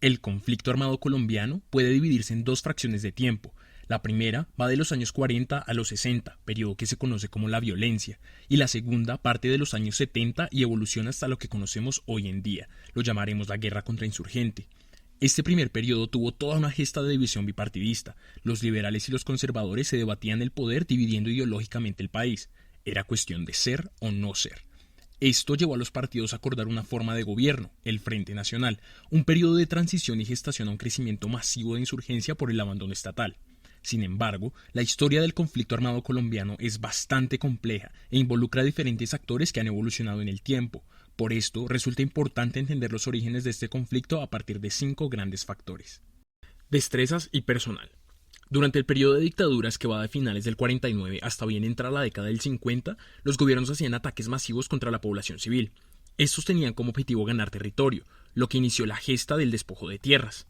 El conflicto armado colombiano puede dividirse en dos fracciones de tiempo. La primera va de los años 40 a los 60, periodo que se conoce como la violencia, y la segunda parte de los años 70 y evoluciona hasta lo que conocemos hoy en día, lo llamaremos la guerra contrainsurgente. Este primer periodo tuvo toda una gesta de división bipartidista. Los liberales y los conservadores se debatían el poder dividiendo ideológicamente el país. Era cuestión de ser o no ser. Esto llevó a los partidos a acordar una forma de gobierno, el Frente Nacional, un periodo de transición y gestación a un crecimiento masivo de insurgencia por el abandono estatal. Sin embargo, la historia del conflicto armado colombiano es bastante compleja e involucra a diferentes actores que han evolucionado en el tiempo. Por esto, resulta importante entender los orígenes de este conflicto a partir de 5 grandes factores. Destrezas y personal. Durante el periodo de dictaduras que va de finales del 49 hasta bien entrada la década del 50, los gobiernos hacían ataques masivos contra la población civil. Estos tenían como objetivo ganar territorio, lo que inició la gesta del despojo de tierras.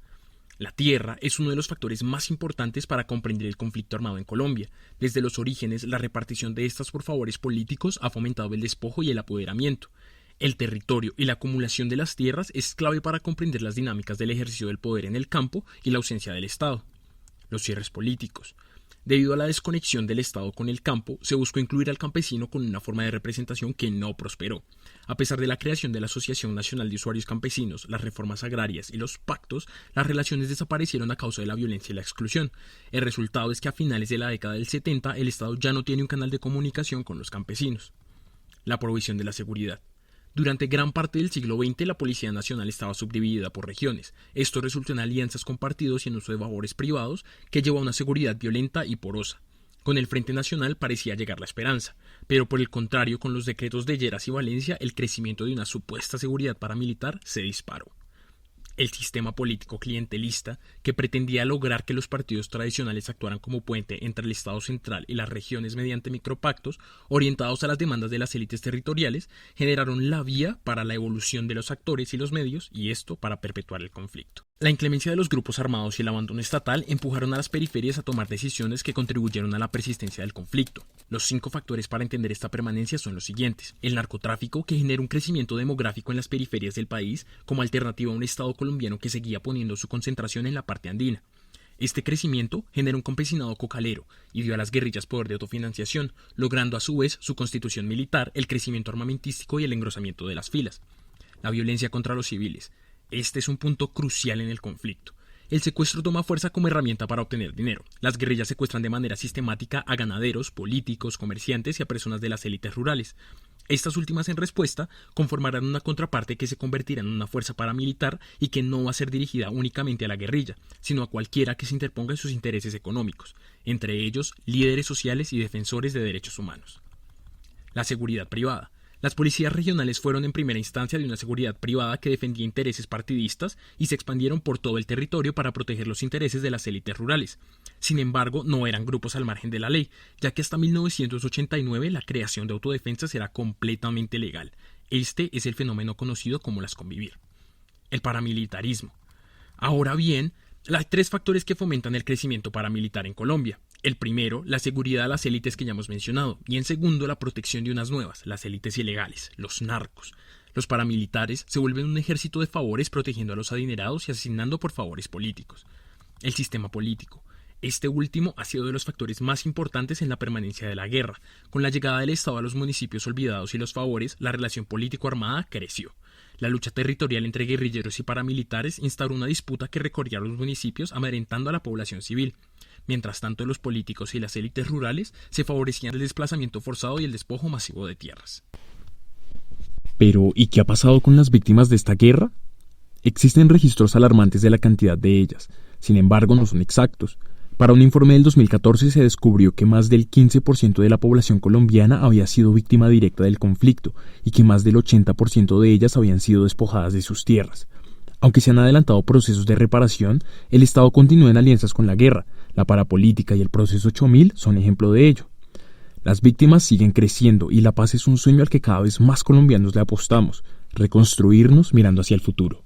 La tierra es uno de los factores más importantes para comprender el conflicto armado en Colombia. Desde los orígenes, la repartición de estas por favores políticos ha fomentado el despojo y el apoderamiento. El territorio y la acumulación de las tierras es clave para comprender las dinámicas del ejercicio del poder en el campo y la ausencia del Estado. Los cierres políticos. Debido a la desconexión del Estado con el campo, se buscó incluir al campesino con una forma de representación que no prosperó. A pesar de la creación de la Asociación Nacional de Usuarios Campesinos, las reformas agrarias y los pactos, las relaciones desaparecieron a causa de la violencia y la exclusión. El resultado es que a finales de la década del 70 el Estado ya no tiene un canal de comunicación con los campesinos. La provisión de la seguridad. Durante gran parte del siglo XX, la Policía Nacional estaba subdividida por regiones. Esto resultó en alianzas con partidos y en uso de favores privados que llevó a una seguridad violenta y porosa. Con el Frente Nacional parecía llegar la esperanza, pero por el contrario, con los decretos de Lleras y Valencia, el crecimiento de una supuesta seguridad paramilitar se disparó. El sistema político clientelista, que pretendía lograr que los partidos tradicionales actuaran como puente entre el Estado central y las regiones mediante micropactos, orientados a las demandas de las élites territoriales, generaron la vía para la evolución de los actores y los medios, y esto para perpetuar el conflicto. La inclemencia de los grupos armados y el abandono estatal empujaron a las periferias a tomar decisiones que contribuyeron a la persistencia del conflicto. Los 5 factores para entender esta permanencia son los siguientes. El narcotráfico, que genera un crecimiento demográfico en las periferias del país como alternativa a un Estado colombiano que seguía poniendo su concentración en la parte andina. Este crecimiento genera un campesinado cocalero y dio a las guerrillas poder de autofinanciación, logrando a su vez su constitución militar, el crecimiento armamentístico y el engrosamiento de las filas. La violencia contra los civiles. Este es un punto crucial en el conflicto. El secuestro toma fuerza como herramienta para obtener dinero. Las guerrillas secuestran de manera sistemática a ganaderos, políticos, comerciantes y a personas de las élites rurales. Estas últimas, en respuesta, conformarán una contraparte que se convertirá en una fuerza paramilitar y que no va a ser dirigida únicamente a la guerrilla, sino a cualquiera que se interponga en sus intereses económicos, entre ellos líderes sociales y defensores de derechos humanos. La seguridad privada. Las policías regionales fueron en primera instancia de una seguridad privada que defendía intereses partidistas y se expandieron por todo el territorio para proteger los intereses de las élites rurales. Sin embargo, no eran grupos al margen de la ley, ya que hasta 1989 la creación de autodefensas era completamente legal. Este es el fenómeno conocido como las convivir. El paramilitarismo. Ahora bien, hay 3 factores que fomentan el crecimiento paramilitar en Colombia. El primero, la seguridad a las élites que ya hemos mencionado, y en segundo, la protección de unas nuevas, las élites ilegales, los narcos. Los paramilitares se vuelven un ejército de favores protegiendo a los adinerados y asesinando por favores políticos. El sistema político. Este último ha sido de los factores más importantes en la permanencia de la guerra. Con la llegada del Estado a los municipios olvidados y los favores, la relación político-armada creció. La lucha territorial entre guerrilleros y paramilitares instauró una disputa que recorría los municipios amedrentando a la población civil. Mientras tanto, los políticos y las élites rurales se favorecían el desplazamiento forzado y el despojo masivo de tierras. Pero, ¿y qué ha pasado con las víctimas de esta guerra? Existen registros alarmantes de la cantidad de ellas, sin embargo no son exactos. Para un informe del 2014 se descubrió que más del 15% de la población colombiana había sido víctima directa del conflicto y que más del 80% de ellas habían sido despojadas de sus tierras. Aunque se han adelantado procesos de reparación, el Estado continúa en alianzas con la guerra. La parapolítica y el proceso 8000 son ejemplo de ello. Las víctimas siguen creciendo y la paz es un sueño al que cada vez más colombianos le apostamos, reconstruirnos mirando hacia el futuro.